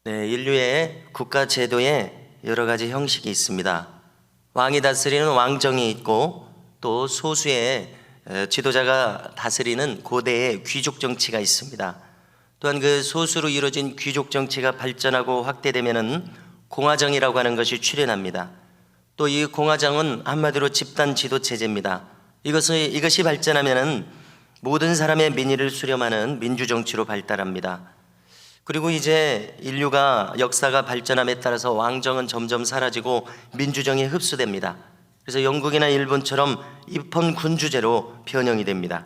네, 인류의 국가 제도에 여러 가지 형식이 있습니다. 왕이 다스리는 왕정이 있고 또 소수의 지도자가 다스리는 고대의 귀족 정치가 있습니다. 또한 그 소수로 이루어진 귀족 정치가 발전하고 확대되면은 공화정이라고 하는 것이 출현합니다. 또 이 공화정은 한마디로 집단 지도 체제입니다. 이것이 발전하면은 모든 사람의 민의를 수렴하는 민주정치로 발달합니다. 그리고 이제 인류가 역사가 발전함에 따라서 왕정은 점점 사라지고 민주정이 흡수됩니다. 그래서 영국이나 일본처럼 입헌 군주제로 변형이 됩니다.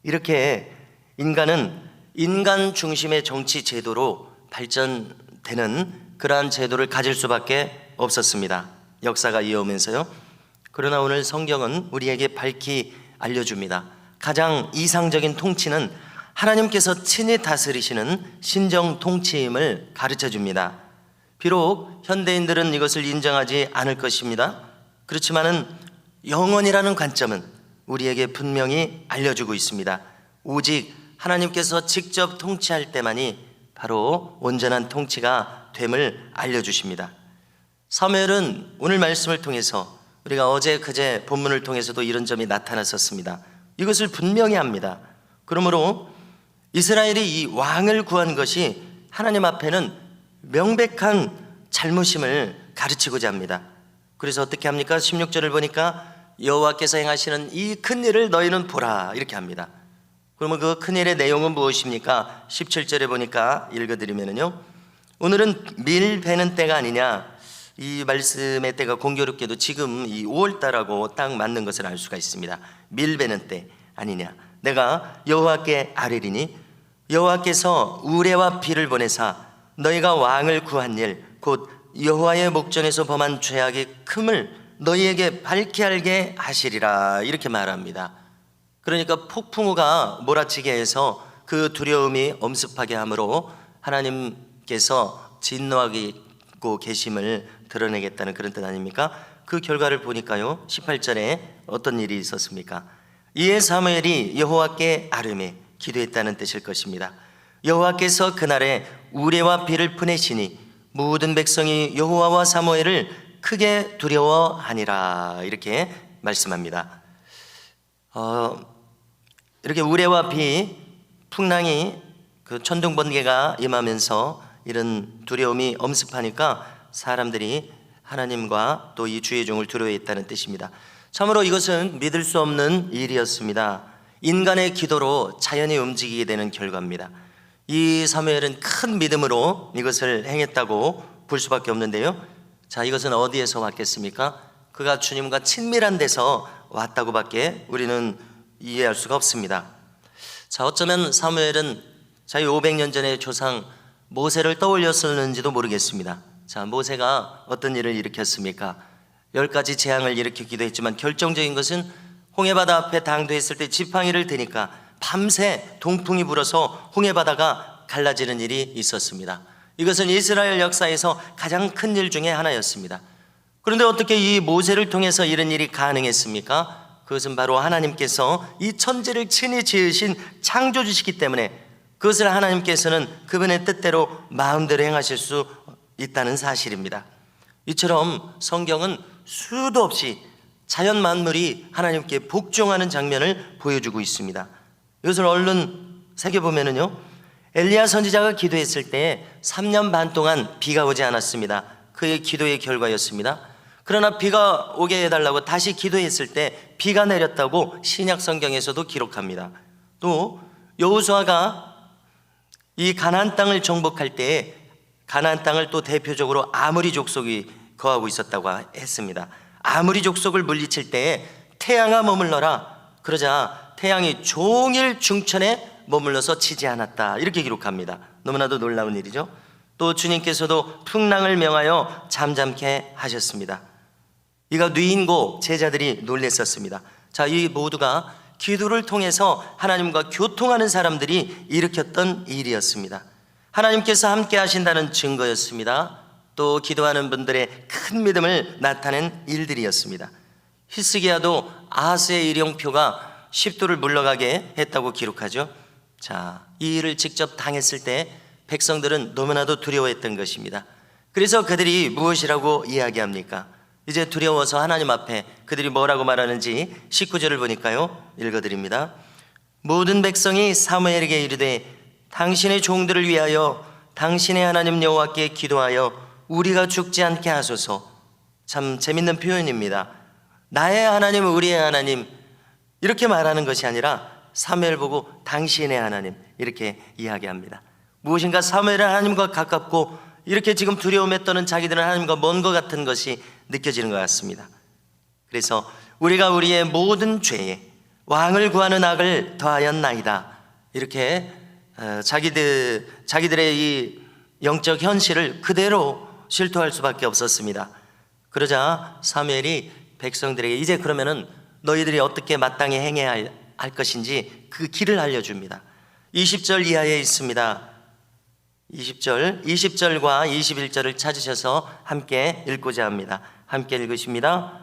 이렇게 인간은 인간 중심의 정치 제도로 발전되는 그러한 제도를 가질 수밖에 없었습니다. 역사가 이어오면서요. 그러나 오늘 성경은 우리에게 밝히 알려줍니다. 가장 이상적인 통치는 하나님께서 친히 다스리시는 신정 통치임을 가르쳐 줍니다. 비록 현대인들은 이것을 인정하지 않을 것입니다. 그렇지만은 영원이라는 관점은 우리에게 분명히 알려주고 있습니다. 오직 하나님께서 직접 통치할 때만이 바로 온전한 통치가 됨을 알려주십니다. 사무엘은 오늘 말씀을 통해서 우리가 어제 그제 본문을 통해서도 이런 점이 나타났었습니다. 이것을 분명히 합니다. 그러므로 이스라엘이 이 왕을 구한 것이 하나님 앞에는 명백한 잘못임을 가르치고자 합니다. 그래서 어떻게 합니까? 16절을 보니까 여호와께서 행하시는 이 큰 일을 너희는 보라 이렇게 합니다. 그러면 그 큰 일의 내용은 무엇입니까? 17절에 보니까 읽어드리면요, 오늘은 밀 베는 때가 아니냐. 이 말씀의 때가 공교롭게도 지금 이 5월달하고 딱 맞는 것을 알 수가 있습니다. 밀 베는 때 아니냐. 내가 여호와께 아뢰리니 여호와께서 우레와 비를 보내사 너희가 왕을 구한 일 곧 여호와의 목전에서 범한 죄악의 큼을 너희에게 밝히 알게 하시리라 이렇게 말합니다. 그러니까 폭풍우가 몰아치게 해서 그 두려움이 엄습하게 하므로 하나님께서 진노하고 계심을 드러내겠다는 그런 뜻 아닙니까? 그 결과를 보니까요, 18절에 어떤 일이 있었습니까? 이에 사무엘이 여호와께 아뢰매 기도했다는 뜻일 것입니다. 여호와께서 그날에 우레와 비를 보내시니 모든 백성이 여호와와 사무엘을 크게 두려워하니라 이렇게 말씀합니다. 이렇게 우레와 비, 풍랑이 그 천둥 번개가 임하면서 이런 두려움이 엄습하니까 사람들이 하나님과 또 이 주의 종을 두려워했다는 뜻입니다. 참으로 이것은 믿을 수 없는 일이었습니다. 인간의 기도로 자연이 움직이게 되는 결과입니다. 이 사무엘은 큰 믿음으로 이것을 행했다고 볼 수밖에 없는데요. 자, 이것은 어디에서 왔겠습니까? 그가 주님과 친밀한 데서 왔다고 밖에 우리는 이해할 수가 없습니다. 자, 어쩌면 사무엘은 자기 500년 전의 조상 모세를 떠올렸었는지도 모르겠습니다. 자, 모세가 어떤 일을 일으켰습니까? 10가지 재앙을 일으키기도 했지만 결정적인 것은 홍해바다 앞에 당도했을 때 지팡이를 드니까 밤새 동풍이 불어서 홍해바다가 갈라지는 일이 있었습니다. 이것은 이스라엘 역사에서 가장 큰 일 중에 하나였습니다. 그런데 어떻게 이 모세를 통해서 이런 일이 가능했습니까? 그것은 바로 하나님께서 이 천지를 친히 지으신 창조주시기 때문에 그것을 하나님께서는 그분의 뜻대로 마음대로 행하실 수 있다는 사실입니다. 이처럼 성경은 수도 없이 자연 만물이 하나님께 복종하는 장면을 보여주고 있습니다. 이것을 얼른 새겨보면요, 엘리야 선지자가 기도했을 때 3년 반 동안 비가 오지 않았습니다. 그의 기도의 결과였습니다. 그러나 비가 오게 해달라고 다시 기도했을 때 비가 내렸다고 신약 성경에서도 기록합니다. 또 여호수아가 이 가나안 땅을 정복할 때에 가나안 땅을 또 대표적으로 아모리 족속이 거하고 있었다고 했습니다. 아모리 족속을 물리칠 때에 태양아 머물러라 그러자 태양이 종일 중천에 머물러서 치지 않았다 이렇게 기록합니다. 너무나도 놀라운 일이죠. 또 주님께서도 풍랑을 명하여 잠잠케 하셨습니다. 이가 뉘인고 제자들이 놀랬었습니다. 자, 이 모두가 기도를 통해서 하나님과 교통하는 사람들이 일으켰던 일이었습니다. 하나님께서 함께 하신다는 증거였습니다. 또 기도하는 분들의 큰 믿음을 나타낸 일들이었습니다. 히스기야도 아하스의 일용표가 십도를 물러가게 했다고 기록하죠. 자, 이 일을 직접 당했을 때 백성들은 너무나도 두려워했던 것입니다. 그래서 그들이 무엇이라고 이야기합니까? 이제 두려워서 하나님 앞에 그들이 뭐라고 말하는지 19절을 보니까요, 읽어드립니다. 모든 백성이 사무엘에게 이르되 당신의 종들을 위하여 당신의 하나님 여호와께 기도하여 우리가 죽지 않게 하소서. 참 재밌는 표현입니다. 나의 하나님, 우리의 하나님 이렇게 말하는 것이 아니라 사무엘 보고 당신의 하나님 이렇게 이야기합니다. 무엇인가 사무엘은 하나님과 가깝고 이렇게 지금 두려움에 떠는 자기들은 하나님과 먼 것 같은 것이 느껴지는 것 같습니다. 그래서 우리가 우리의 모든 죄에 왕을 구하는 악을 더하였나이다, 이렇게 자기들의 이 영적 현실을 그대로 실토할 수밖에 없었습니다. 그러자 사무엘이 백성들에게 이제 그러면은 너희들이 어떻게 마땅히 행해야 할 것인지 그 길을 알려줍니다. 20절 이하에 있습니다. 20절과 21절을 찾으셔서 함께 읽고자 합니다. 함께 읽으십니다.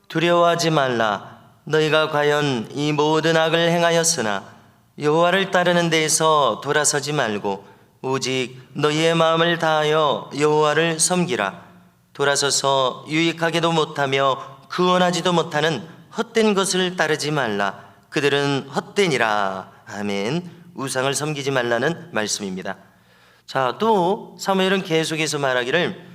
두려워하지 말라. 너희가 과연 이 모든 악을 행하였으나 여호와를 따르는 데에서 돌아서지 말고 오직 너희의 마음을 다하여 여호와를 섬기라. 돌아서서 유익하게도 못하며 구원하지도 못하는 헛된 것을 따르지 말라. 그들은 헛되니라. 아멘. 우상을 섬기지 말라는 말씀입니다. 자, 또 사무엘은 계속해서 말하기를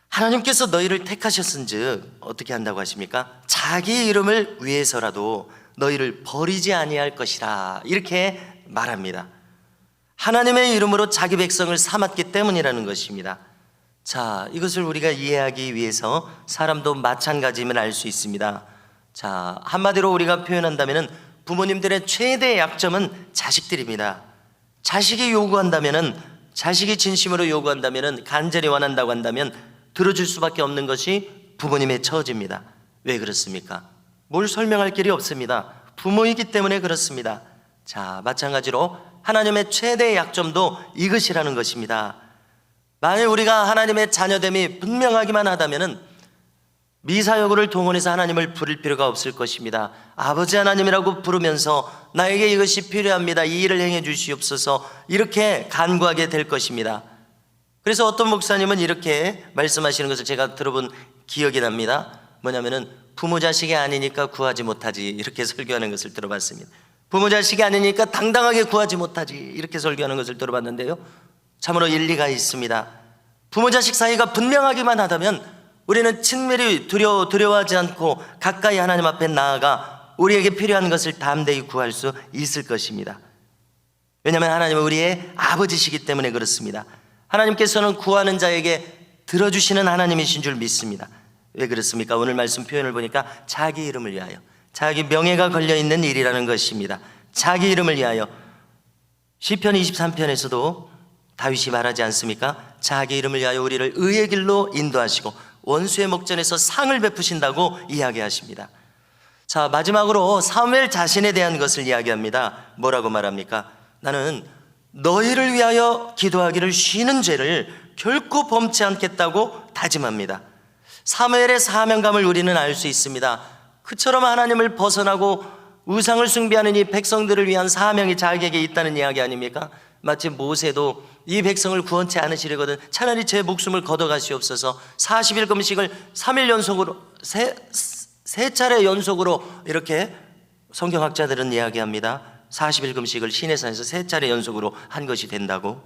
하나님께서 너희를 택하셨은즉 어떻게 한다고 하십니까? 자기 이름을 위해서라도 너희를 버리지 아니할 것이라, 이렇게 말합니다. 하나님의 이름으로 자기 백성을 삼았기 때문이라는 것입니다. 자, 이것을 우리가 이해하기 위해서 사람도 마찬가지임을 알 수 있습니다. 자, 한마디로 우리가 표현한다면 부모님들의 최대 약점은 자식들입니다. 자식이 요구한다면, 자식이 진심으로 요구한다면, 간절히 원한다고 한다면 들어줄 수밖에 없는 것이 부모님의 처지입니다. 왜 그렇습니까? 뭘 설명할 길이 없습니다. 부모이기 때문에 그렇습니다. 자, 마찬가지로 하나님의 최대 약점도 이것이라는 것입니다. 만일 우리가 하나님의 자녀됨이 분명하기만 하다면 미사여구를 동원해서 하나님을 부를 필요가 없을 것입니다. 아버지 하나님이라고 부르면서 나에게 이것이 필요합니다, 이 일을 행해 주시옵소서, 이렇게 간구하게 될 것입니다. 그래서 어떤 목사님은 이렇게 말씀하시는 것을 제가 들어본 기억이 납니다. 뭐냐면은 부모 자식이 아니니까 구하지 못하지, 이렇게 설교하는 것을 들어봤습니다. 부모 자식이 아니니까 당당하게 구하지 못하지, 이렇게 설교하는 것을 들어봤는데요, 참으로 일리가 있습니다. 부모 자식 사이가 분명하기만 하다면 우리는 친밀히 두려워하지 않고 가까이 하나님 앞에 나아가 우리에게 필요한 것을 담대히 구할 수 있을 것입니다. 왜냐하면 하나님은 우리의 아버지시기 때문에 그렇습니다. 하나님께서는 구하는 자에게 들어주시는 하나님이신 줄 믿습니다. 왜 그렇습니까? 오늘 말씀 표현을 보니까 자기 이름을 위하여, 자기 명예가 걸려있는 일이라는 것입니다. 자기 이름을 위하여. 시편 23편에서도 다윗이 말하지 않습니까? 자기 이름을 위하여 우리를 의의 길로 인도하시고 원수의 목전에서 상을 베푸신다고 이야기하십니다. 자, 마지막으로 사무엘 자신에 대한 것을 이야기합니다. 뭐라고 말합니까? 나는 너희를 위하여 기도하기를 쉬는 죄를 결코 범치 않겠다고 다짐합니다. 사무엘의 사명감을 우리는 알 수 있습니다. 그처럼 하나님을 벗어나고 우상을 숭배하는 이 백성들을 위한 사명이 자기에게 있다는 이야기 아닙니까? 마치 모세도 이 백성을 구원치 않으시려거든 차라리 제 목숨을 걷어가시옵소서, 40일 금식을 3일 연속으로 세 차례 연속으로, 이렇게 성경학자들은 이야기합니다. 40일 금식을 시내산에서 3차례 연속으로 한 것이 된다고.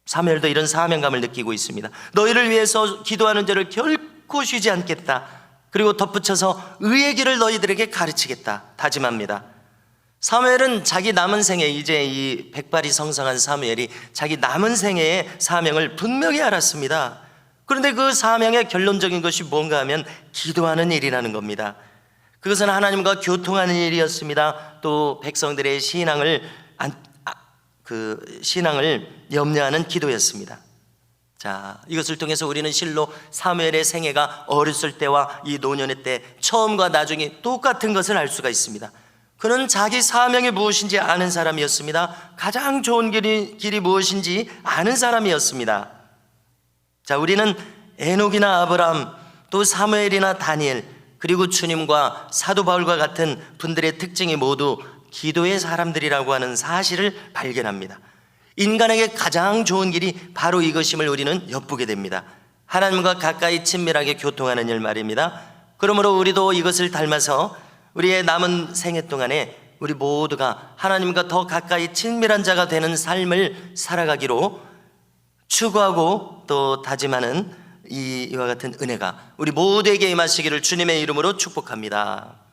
사무엘도 이런 사명감을 느끼고 있습니다. 너희를 위해서 기도하는 자를 결코 쉬지 않겠다. 그리고 덧붙여서 의의 길을 너희들에게 가르치겠다 다짐합니다. 사무엘은 자기 남은 생에, 이제 이 백발이 성성한 사무엘이 자기 남은 생애의 사명을 분명히 알았습니다. 그런데 그 사명의 결론적인 것이 뭔가 하면 기도하는 일이라는 겁니다. 그것은 하나님과 교통하는 일이었습니다. 또 백성들의 신앙을 염려하는 기도였습니다. 자, 이것을 통해서 우리는 실로 사무엘의 생애가 어렸을 때와 이 노년의 때 처음과 나중에 똑같은 것을 알 수가 있습니다. 그는 자기 사명이 무엇인지 아는 사람이었습니다. 가장 좋은 길이 무엇인지 아는 사람이었습니다. 자, 우리는 에녹이나 아브라함, 또 사무엘이나 다니엘, 그리고 주님과 사도 바울과 같은 분들의 특징이 모두 기도의 사람들이라고 하는 사실을 발견합니다. 인간에게 가장 좋은 길이 바로 이것임을 우리는 엿보게 됩니다. 하나님과 가까이 친밀하게 교통하는 일 말입니다. 그러므로 우리도 이것을 닮아서 우리의 남은 생애 동안에 우리 모두가 하나님과 더 가까이 친밀한 자가 되는 삶을 살아가기로 추구하고 또 다짐하는 이와 같은 은혜가 우리 모두에게 임하시기를 주님의 이름으로 축복합니다.